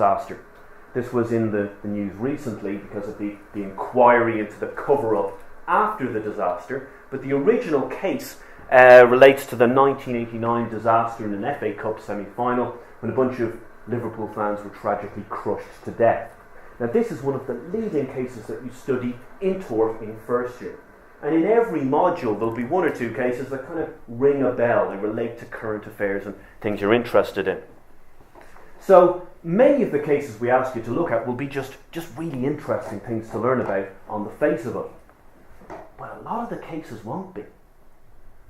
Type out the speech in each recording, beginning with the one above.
disaster. This was in the news recently because of the inquiry into the cover-up after the disaster, but the original case relates to the 1989 disaster in an FA Cup semi-final when a bunch of Liverpool fans were tragically crushed to death. Now this is one of the leading cases that you study in tort in first year. And in every module there'll be one or two cases that kind of ring a bell. They relate to current affairs and things you're interested in. So many of the cases we ask you to look at will be just really interesting things to learn about on the face of it. But a lot of the cases won't be.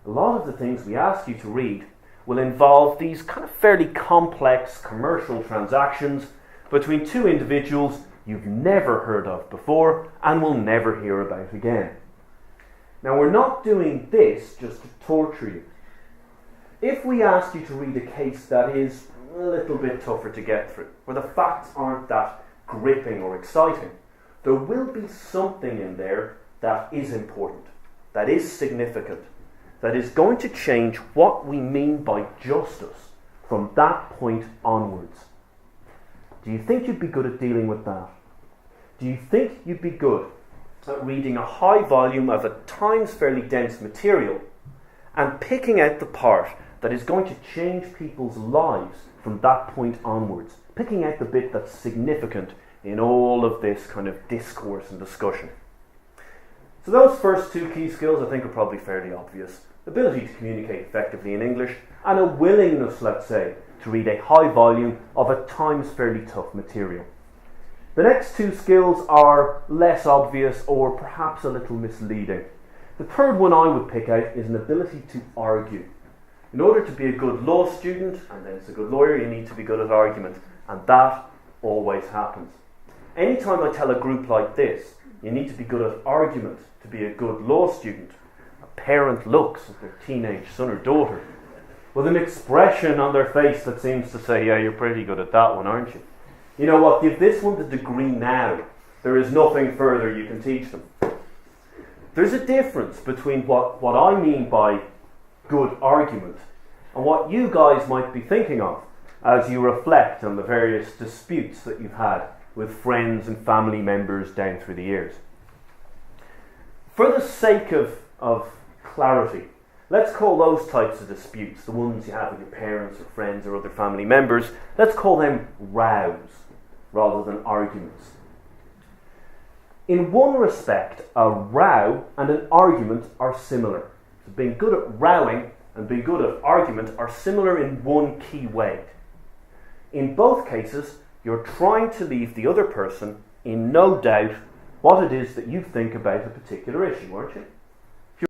A lot of the things we ask you to read will involve these kind of fairly complex commercial transactions between two individuals you've never heard of before and will never hear about again. Now we're not doing this just to torture you. If we ask you to read a case that is a little bit tougher to get through, where the facts aren't that gripping or exciting, there will be something in there that is important, that is significant, that is going to change what we mean by justice from that point onwards. Do you think you'd be good at dealing with that? Do you think you'd be good at reading a high volume of at times fairly dense material and picking out the part that is going to change people's lives from that point onwards, picking out the bit that's significant in all of this kind of discourse and discussion? So those first two key skills I think are probably fairly obvious. Ability to communicate effectively in English and a willingness, let's say, to read a high volume of at times fairly tough material. The next two skills are less obvious or perhaps a little misleading. The third one I would pick out is an ability to argue. In order to be a good law student, and then as a good lawyer, you need to be good at argument, and that always happens. Anytime I tell a group like this, you need to be good at argument to be a good law student, a parent looks at their teenage son or daughter with an expression on their face that seems to say, yeah, you're pretty good at that one, aren't you? You know what, give this one the degree now. There is nothing further you can teach them. There's a difference between what I mean by good argument and what you guys might be thinking of as you reflect on the various disputes that you've had with friends and family members down through the years. For the sake of clarity, let's call those types of disputes, the ones you have with your parents or friends or other family members, let's call them rows rather than arguments. In one respect, a row and an argument are similar. So being good at rowing and being good at argument are similar in one key way. In both cases, you're trying to leave the other person in no doubt what it is that you think about a particular issue, aren't you?